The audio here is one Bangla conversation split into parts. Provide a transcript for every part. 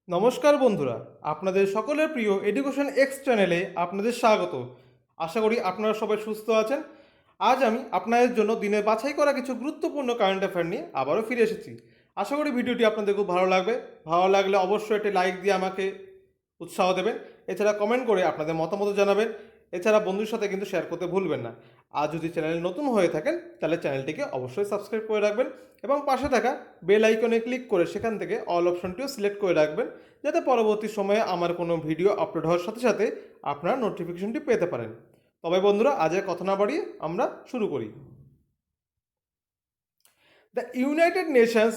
নমস্কার বন্ধুরা, আপনাদের সকলের প্রিয় এডুকেশন এক্স চ্যানেলে আপনাদের স্বাগত। আশা করি আপনারা সবাই সুস্থ আছেন। আজ আমি আপনাদের জন্য দিনে বাছাই করা কিছু গুরুত্বপূর্ণ কারেন্ট অ্যাফেয়ার নিয়ে আবারও ফিরে এসেছি। আশা করি ভিডিওটি আপনাদের খুব ভালো লাগবে। ভালো লাগলে অবশ্যই একটি লাইক দিয়ে আমাকে উৎসাহ দেবেন। এছাড়া কমেন্ট করে আপনাদের মতামত জানাবেন। এছাড়া বন্ধুর সাথে কিন্তু শেয়ার করতে ভুলবেন না। আর যদি চ্যানেল নতুন হয়ে থাকেন তাহলে চ্যানেলটিকে অবশ্যই সাবস্ক্রাইব করে রাখবেন এবং পাশে থাকা বেল আইকনে ক্লিক করে সেখান থেকে অল অপশনটিও সিলেক্ট করে রাখবেন, যাতে পরবর্তী সময়ে আমার কোনো ভিডিও আপলোড হওয়ার সাথে সাথে আপনারা নোটিফিকেশনটি পেতে পারেন। তবে বন্ধুরা, আজের কথা না বাড়িয়ে আমরা শুরু করি। The United Nations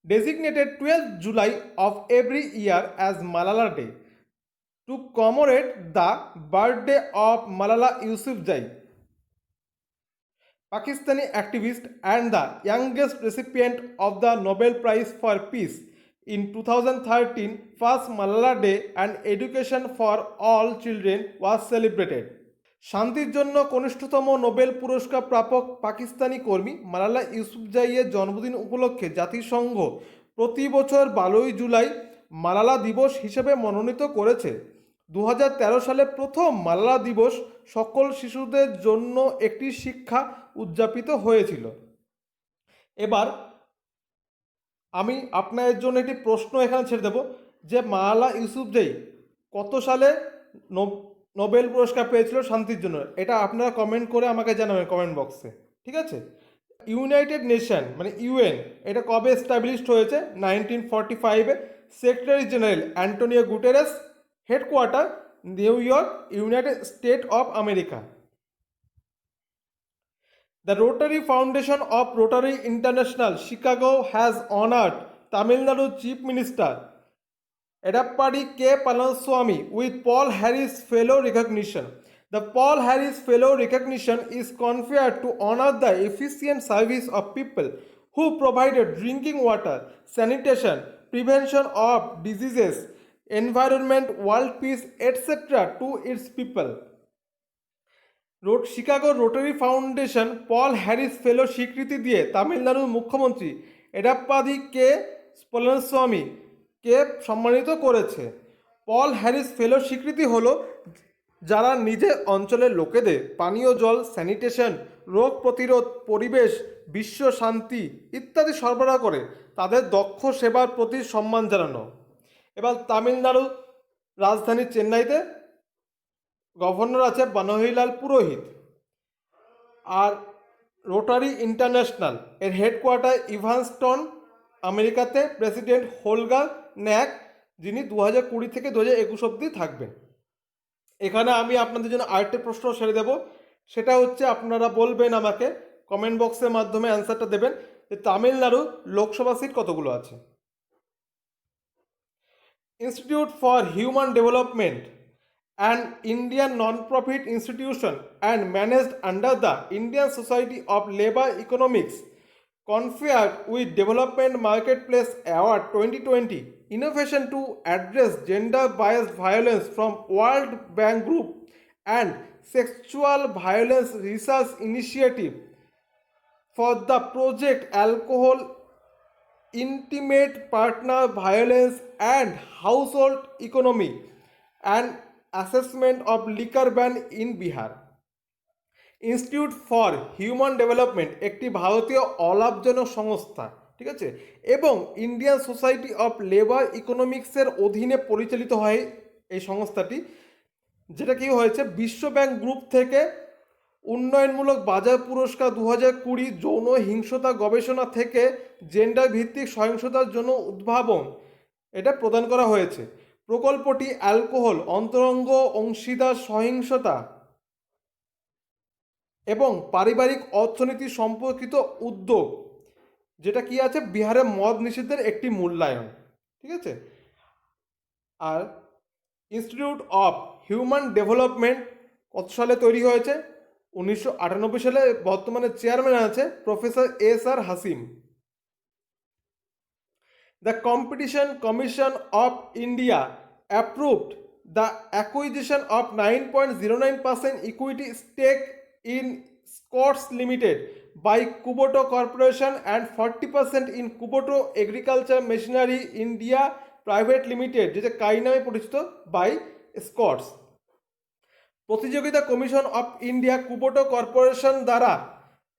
designated 12th July of every year as Malala Day to commemorate the birthday of Malala Yousafzai, Pakistani activist and the youngest recipient of the Nobel Prize for Peace. In 2013, first Malala Day and Education for All Children was celebrated. শান্তির জন্য কনিষ্ঠতম নোবেল পুরস্কার প্রাপক পাকিস্তানি কর্মী মালালা ইউসুফজাইয়ের জন্মদিন উপলক্ষে জাতিসংঘ প্রতি বছর 12ই জুলাই মালালা দিবস হিসেবে মনোনীত করেছে। 2013 সালে প্রথম মালালা দিবস সকল শিশুদের জন্য একটি শিক্ষা উদযাপিত হয়েছিল। এবার আমি আপনাদের জন্য একটি প্রশ্ন এখানে ছেড়ে দেব যে মালালা ইউসুফজাই কত সালে নোবেল পুরস্কার পেয়েছিল শান্তির জন্য। এটা আপনারা কমেন্ট করে আমাকে জানাবেন কমেন্ট বক্সে, ঠিক আছে? ইউনাইটেড নেশন মানে ইউএন এটা কবে এস্টাবলিশড হয়েছে? 1945-এ। Secretary general Antonio Guterres, headquarter New York, United State of America. The Rotary Foundation of Rotary International Chicago has honored Tamil Nadu Chief Minister Edappadi K. Palaniswamy with Paul Harris Fellow recognition. The Paul Harris Fellow recognition is conferred to honor the efficient service of people who provided drinking water, sanitation, prevention of diseases, environment, world peace, etc. to its people. Chicago rotary foundation Paul Harris fellow স্বীকৃতি দিয়ে তামিলনাড়ুর মুখ্যমন্ত্রী এডাপ্পাদি কে পলানিস্বামীকে সম্মানিত করেছে। পল হ্যারিস ফেলো স্বীকৃতি হলো যারা নিজের অঞ্চলের লোকেদের পানীয় জল, স্যানিটেশন, রোগ প্রতিরোধ, পরিবেশ, বিশ্ব শান্তি ইত্যাদি সরবরাহ করে তাদের দক্ষ সেবার প্রতি সম্মান জানানো। এবার তামিলনাড়ু রাজধানী চেন্নাইতে গভর্নর আছে বানোহরিলাল পুরোহিত। আর রোটারি ইন্টারন্যাশনাল এর হেডকোয়ার্টার ইভানস্টন আমেরিকাতে প্রেসিডেন্ট হোলগার ন্যাক, যিনি 2020 থেকে 2021 অবধি থাকবেন। এখানে আমি আপনাদের জন্য আরেকটি প্রশ্ন ছেড়ে দেব, সেটা হচ্ছে আপনারা বলবেন আমাকে কমেন্ট বক্সের মাধ্যমে অ্যান্সারটা দেবেন যে তামিলনাড়ু লোকসভা সিট কতগুলো আছে। Institute for human development, an Indian non-profit institution and managed under the Indian Society of Labour Economics, conferred with Development Marketplace Award 2020 Innovation to Address Gender-Based Violence from World Bank Group and Sexual Violence Research Initiative for the project Alcohol, Intimate Partner Violence and Household Economy and Assessment of Liquor Ban in Bihar. Institute for human development একটি ভারতীয় অলাভজনক সংস্থা, ঠিক আছে, এবং ইন্ডিয়ান সোসাইটি অফ লেবার ইকোনমিক্সের অধীনে পরিচালিত হয় এই সংস্থাটি, যেটা কি হয়েছে বিশ্ব ব্যাংক গ্রুপ থেকে উন্নয়নমূলক বাজার পুরস্কার 2020, যৌন হিংসতা গবেষণা থেকে জেন্ডার ভিত্তিক সহিংসতার জন্য উদ্ভাবন এটা প্রদান করা হয়েছে। প্রকল্পটি অ্যালকোহল, অন্তরঙ্গ অংশীদার সহিংসতা এবং পারিবারিক অর্থনীতি সম্পর্কিত উদ্যোগ, যেটা কি আছে বিহারে মদ নিষেধের একটি মূল্যায়ন, ঠিক আছে। আর ইনস্টিটিউট অফ হিউম্যান ডেভেলপমেন্ট কত সালে তৈরি হয়েছে? 1998 সালে। বর্তমানে চেয়ারম্যান আছে professor SR Hashim. The Competition Commission of India approved the acquisition of 9.09% equity stake in Scotts Limited by Kubota Corporation and 40% in Kubota Agriculture Machinery India private limited, যেটা কাই নামে পরিচিত, বাই স্কটস। প্রতিযোগিতা কমিশন অফ ইন্ডিয়া কুবোটো কর্পোরেশন দ্বারা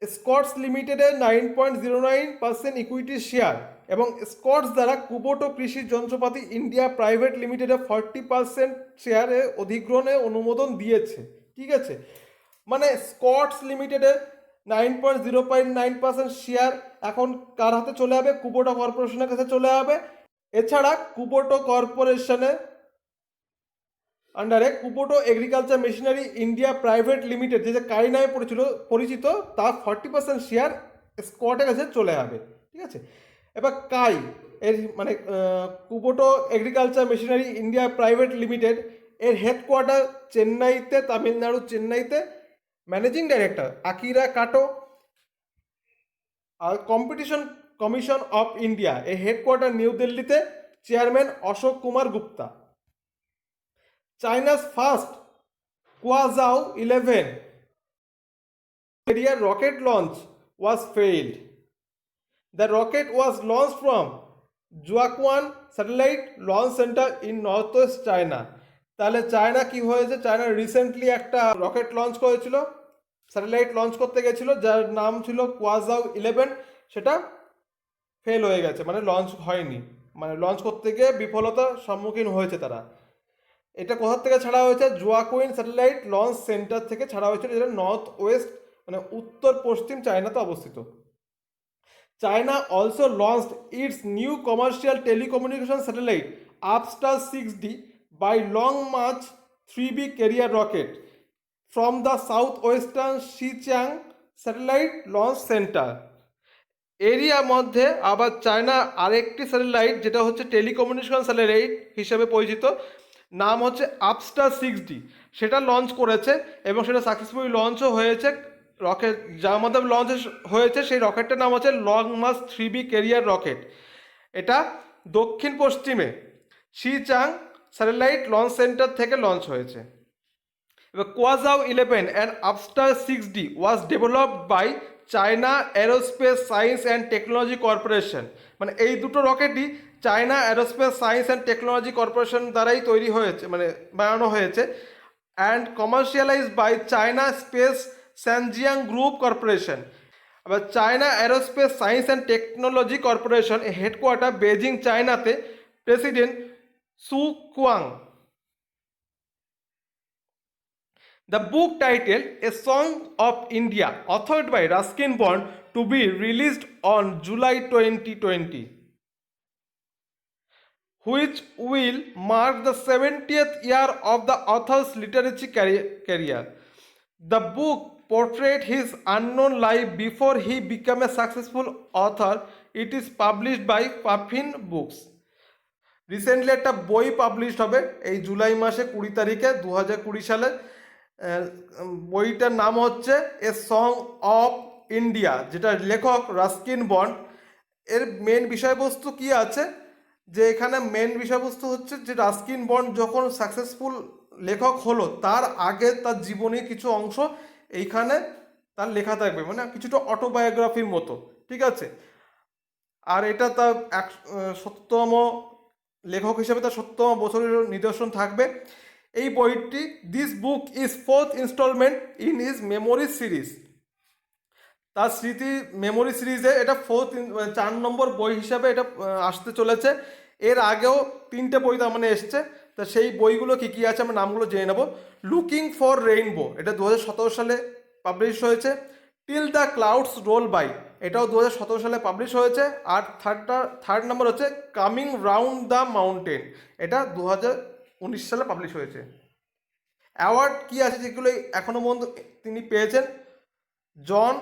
স্কটস লিমিটেডের 9.09% ইকুইটি শেয়ার এবং স্কটস দ্বারা কুবোটো কৃষি যন্ত্রপাতি ইন্ডিয়া প্রাইভেট লিমিটেডের 40% শেয়ারে অধিগ্রহণে অনুমোদন দিয়েছে। ঠিক আছে, মানে স্কটস লিমিটেডের 9.09% শেয়ার এখন কার হাতে চলে যাবে? কুবোটো কর্পোরেশনের কাছে চলে যাবে। এছাড়া কুবোটো কর্পোরেশনের আন্ডারে Kubota agriculture machinery India private limited, যেটা কাই নামে পরিচিত, তার 40% শেয়ার স্কটের কাছে চলে যাবে। ঠিক আছে, এবার কাই এর মানে Kubota agriculture machinery India private limited এর হেডকোয়ার্টার চেন্নাইতে, তামিলনাড়ু চেন্নাইতে। Managing director Akira Kato. আর কম্পিটিশন কমিশন অফ ইন্ডিয়া এর হেডকোয়ার্টার নিউ দিল্লিতে, chairman Ashok Kumar Gupta. China's first Kuazhou 11 carrier rocket launch was failed. The rocket was launched from Jiuquan Satellite Launch Center in Northwest China. তাহলে চায়না কি হয়েছে? চায়না রিসেন্টলি একটা রকেট লঞ্চ করেছিল, স্যাটেলাইট লঞ্চ করতে গেছিল, যার নাম ছিল কুয়াজাও 11। সেটা ফেল হয়ে গেছে, মানে লঞ্চ হয়নি, মানে লঞ্চ করতে গিয়ে বিফলতার সম্মুখীন হয়েছে তারা। এটা কোথা থেকে ছাড়া হয়েছে? জুয়াকুইন স্যাটেলাইট লঞ্চ সেন্টার থেকে ছাড়া হয়েছিল, যেটা নর্থ ওয়েস্ট মানে উত্তর পশ্চিম চায়নাতে অবস্থিত। China also launched its new commercial telecommunication satellite Apstar 6D by long march 3B carrier rocket from the south western Xichang satellite launch centre. এরিয়ার মধ্যে আবার চায়না আরেকটি স্যাটেলাইট, যেটা হচ্ছে টেলিকমিউনিকেশন স্যাটেলাইট হিসেবে পরিচিত, নাম হচ্ছে আপস্টার 6D, সেটা লঞ্চ করেছে এবং সেটা সাকসেসফুলি লঞ্চও হয়েছে। রকেট যার মাধ্যমে লঞ্চ হয়েছে সেই রকেটটার নাম হচ্ছে long march 3B carrier rocket. এটা দক্ষিণ পশ্চিমে শিচাং স্যাটেলাইট লঞ্চ সেন্টার থেকে লঞ্চ হয়েছে। এবার Kuaizhou 11 and Apstar 6D was developed by China aerospace science and technology corporation. মানে এই দুটো রকেটই China aerospace science and technology corporation দ্বারাই তৈরি হয়েছে, মানে বানানো হয়েছে, and commercialised by China space Sanjiang group corporation. আবার China aerospace science and technology corporation headquarter Beijing চায়নাতে। President Su Kuang. The book titled A Song of India, authored by Ruskin Bond, to be released on July 2020, which will mark the 70th year of the author's literary career. The book portrayed his unknown life before he became a successful author. It is published by Puffin Books. Recently একটা বই পাবলিশড হবে এই জুলাই মাসে 20 তারিখে 2020 সালে। বইটার নাম হচ্ছে এ সং অফ ইন্ডিয়া, যেটা লেখক রাস্কিন বন্ড। এর মেন বিষয়বস্তু কি আছে? যে এখানে মেন বিষয়বস্তু হচ্ছে যে রাস্কিন বন্ড যখন সাকসেসফুল লেখক হলো তার আগে তার জীবনের কিছু অংশ এইখানে তার লেখা থাকবে, মানে কিছুটা অটোবায়োগ্রাফির মতো। ঠিক আছে, আর এটা তার 70তম লেখক হিসেবে তার 70তম বছরের নিদর্শন থাকবে এই বইটি। This book is 4th instalment in his memory series. তার স্মৃতি মেমোরি সিরিজে এটা 4 নম্বর বই হিসাবে এটা আসতে চলেছে। এর আগেও 3টে বই তার মানে এসছে। তা সেই বইগুলো কী কী আছে আমরা নামগুলো জেনে নেব। লুকিং ফর রেইনবো, এটা 2017 সালে পাবলিশ হয়েছে। Till the clouds roll by, এটাও 2017 সালে পাবলিশ হয়েছে। আর থার্ড নম্বর হচ্ছে কামিং রাউন্ড দ্য মাউন্টেন, এটা 2019 সালে পাবলিশ হয়েছে। অ্যাওয়ার্ড কী আছে যেগুলো এখনও পর্যন্ত তিনি পেয়েছেন? জন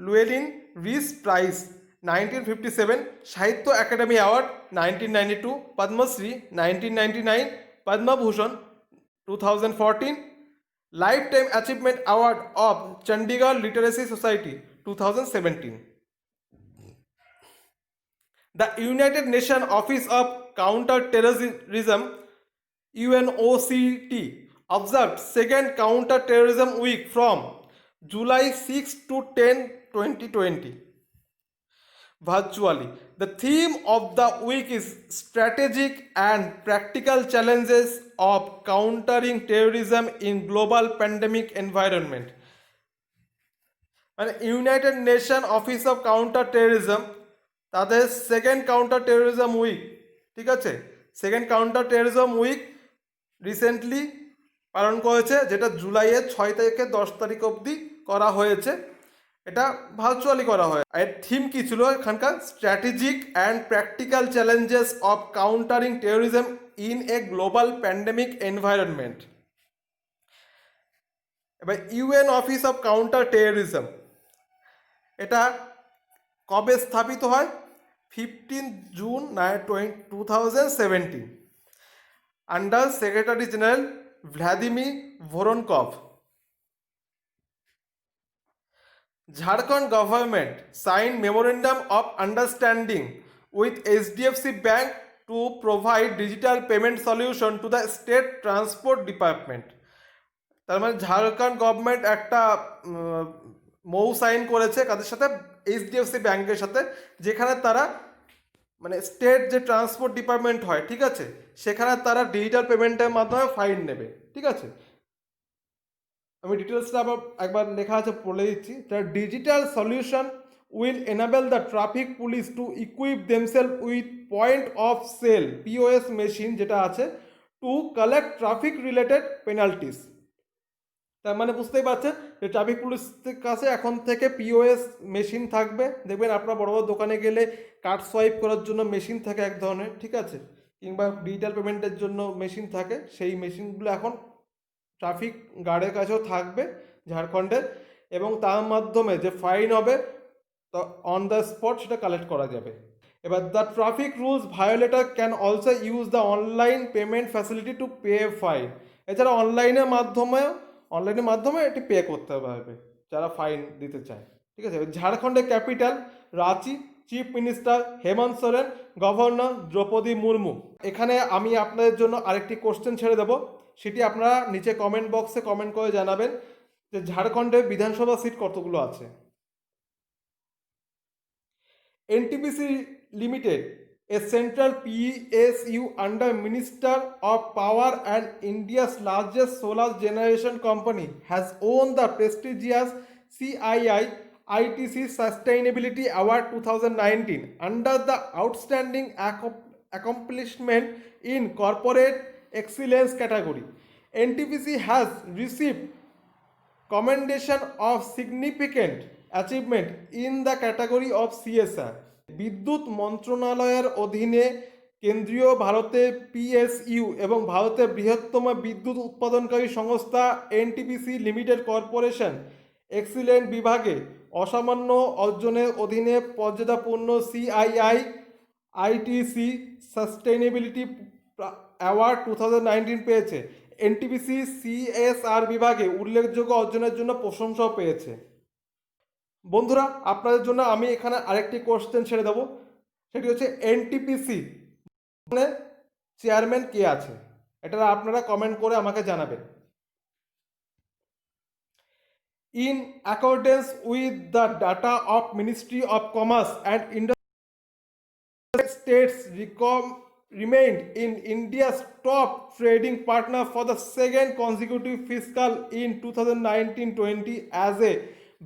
লুয়েলিন রিস prize 1957, Sahitya Akademi award 1992, Padma Shri 1999, Padma Bhushan 2014, lifetime achievement award of Chandigarh literacy society 2017। The united nation office of counter terrorism UNOCT observed second counter-terrorism week from July 6 to 10, 2020. virtually. The theme of the week is strategic and practical challenges of countering terrorism in global pandemic environment. মানে united nation office of counter terrorism তাদের সেকেন্ড কাউন্টার টেররিজম উইক, ঠিক আছে, second counter terrorism week recently পালন করেছে, যেটা জুলাইয়ের 6 থেকে 10 তারিখ অবধি করা হয়েছে। এটা ভার্চুয়ালি করা হয়। এর থিম কী ছিল এখানকার? Strategic and practical challenges of countering terrorism in a global pandemic environment. এবার UN office of counter terrorism এটা কবে স্থাপিত হয়? 15 June 2017 under secretary general Vladimir Voronkov. Jharkhand government signed memorandum of understanding with HDFC Bank to provide digital payment solution to the state transport department. তার মানে ঝাড়খণ্ড গভর্নমেন্ট একটা মৌ সাইন করেছে কাদের সাথে? এইচডিএফসি ব্যাংকের সাথে, যেখানে তারা মানে স্টেট যে ট্রান্সপোর্ট ডিপার্টমেন্ট হয়, ঠিক আছে, সেখানে তারা ডিজিটাল পেমেন্টের মাধ্যমে ফাইন নেবে, ঠিক আছে। আমি ডিটেলসটা আবার একবার লেখা আছে বলে দিচ্ছি। Digital solution will enable the traffic police to equip themselves with point of sale POS machine যেটা আছে to collect traffic related penalties. তার মানে বুঝতেই পারছেন যে ট্রাফিক পুলিশের কাছে এখন থেকে পিওএস মেশিন থাকবে। দেখবেন আপনার বড় বড় দোকানে গেলে কার্ড সোয়াইপ করার জন্য মেশিন থাকে এক ধরনের, ঠিক আছে, কিংবা ডিজিটাল পেমেন্টের জন্য মেশিন থাকে। সেই মেশিনগুলো এখন ট্রাফিক গার্ডের কাছেও থাকবে ঝাড়খণ্ডের, এবং তার মাধ্যমে যে ফাইন হবে অন দ্য স্পট সেটা কালেক্ট করা যাবে। এবার the traffic rules violator can also use the online payment facility to pay fine. এছাড়া অনলাইনের মাধ্যমে এটি পে করতে পারবে যারা ফাইন দিতে চায়, ঠিক আছে। ঝাড়খণ্ডের capital Ranchi, chief minister Hemant Soren, governor Draupadi Murmu. এখানে আমি আপনাদের জন্য আরেকটি কোশ্চেন ছেড়ে দেবো, সেটি আপনারা নিচে কমেন্ট বক্সে কমেন্ট করে জানাবেন যে ঝাড়খণ্ডে বিধানসভা সিট কতগুলো আছে। NTPC limited, a central PSU under Minister of Power and India's largest solar generation company, has won the prestigious CII ITC Sustainability Award 2019 under the Outstanding Accomplishment in Corporate Excellence category. NTPC has received commendation of significant achievement in the category of CSR. বিদ্যুৎ মন্ত্রণালয়ের অধীনে কেন্দ্রীয় ভারতের পিএসইউ এবং ভারতের বৃহত্তম বিদ্যুৎ উৎপাদনকারী সংস্থা এনটিপিসি লিমিটেড কর্পোরেশন এক্সিলেন্ট বিভাগে অসামান্য অর্জনের অধীনে মর্যাদাপূর্ণ সিআইআই আইটিসি সাস্টেইনেবিলিটি অ্যাওয়ার্ড 2019 পেয়েছে। এনটিপিসি সিএসআর বিভাগে উল্লেখযোগ্য অর্জনের জন্য প্রশংসাও পেয়েছে। বন্ধুরা, আপনাদের জন্য আমি এখানে আরেকটি কোশ্চেন ছেড়ে দেবো, সেটি হচ্ছে এনটিপিসি মানে চেয়ারম্যান কে আছে? এটা আপনারা কমেন্ট করে আমাকে জানাবেন। In accordance with the data off ministry of commerce and industry, states remained in India's top trading partner for the second consecutive fiscal in 2019-20 as a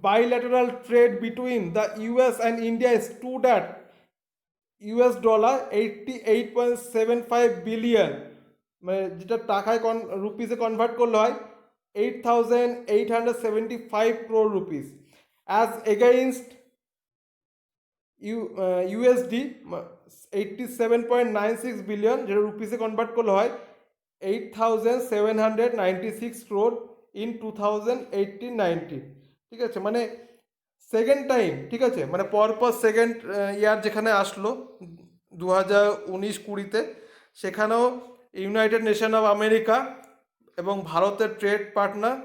bilateral trade between the US and India stood at $88.75 billion, মানে যেটা টাকায় রুপিসে কনভার্ট করলে হয় 8,875 crore rupees, as against USD 87.96 billion, যেটা রুপিসে কনভার্ট করলে হয় 8,796 crore ইন 2018-19, ঠিক আছে। মানে সেকেন্ড টাইম, ঠিক আছে, মানে পরপর সেকেন্ড ইয়ার যেখানে আসলো 2019-20 সেখানেও ইউনাইটেড নেশন অফ আমেরিকা এবং ভারতের ট্রেড পার্টনার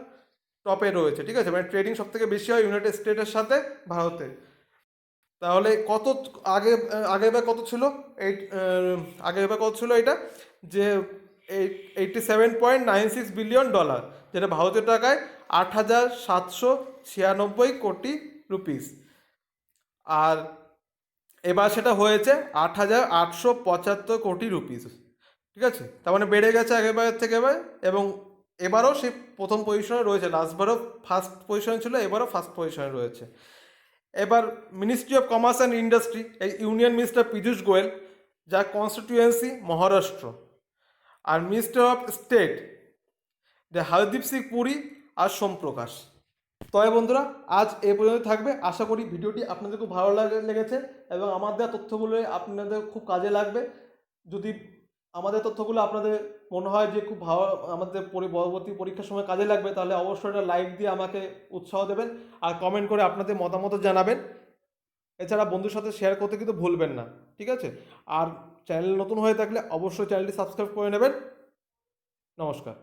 টপে রয়েছে, ঠিক আছে। মানে ট্রেডিং সব থেকে বেশি হয় ইউনাইটেড স্টেটের সাথে ভারতের। তাহলে কত আগেবার কত ছিল এটা, যে $87.96 বিলিয়ন, যেটা ভারতীয় টাকায় 8,796 কোটি রুপিস। আর এবার সেটা হয়েছে 8,875 কোটি রুপিস। ঠিক আছে, তার মানে বেড়ে গেছে আগেরবারের থেকে এবার। এবং এবারও সে প্রথম পজিশনে রয়েছে, লাস্টবারও ফার্স্ট পজিশনে ছিল, এবারও ফার্স্ট পজিশনে রয়েছে। এবার ministry of commerce and industry, এই ইউনিয়ন মিনিস্টার পীযূষ গোয়েল, যার কনস্টিটিউয়েন্সি মহারাষ্ট্র, আর মিনিস্টার অফ স্টেট যে হরদীপ সিং পুরী আর সোমপ্রকাশ। তবে বন্ধুরা, আজ এ পর্যন্ত থাকবে। আশা করি ভিডিওটি আপনাদের খুব ভালো লেগেছে এবং আমার দেওয়া তথ্যগুলো আপনাদের খুব কাজে লাগবে। যদি আমাদের তথ্যগুলো আপনাদের মনে হয় যে খুব ভালো, আমাদের পরবর্তী পরীক্ষার সময় কাজে লাগবে, তাহলে অবশ্যই একটা লাইক দিয়ে আমাকে উৎসাহ দেবেন আর কমেন্ট করে আপনাদের মতামত জানাবেন। এছাড়া বন্ধুর সাথে শেয়ার করতে কিন্তু ভুলবেন না। ঠিক আছে, আর চ্যানেল নতুন হয়ে থাকলে অবশ্যই চ্যানেলটি সাবস্ক্রাইব করে নেবেন। নমস্কার।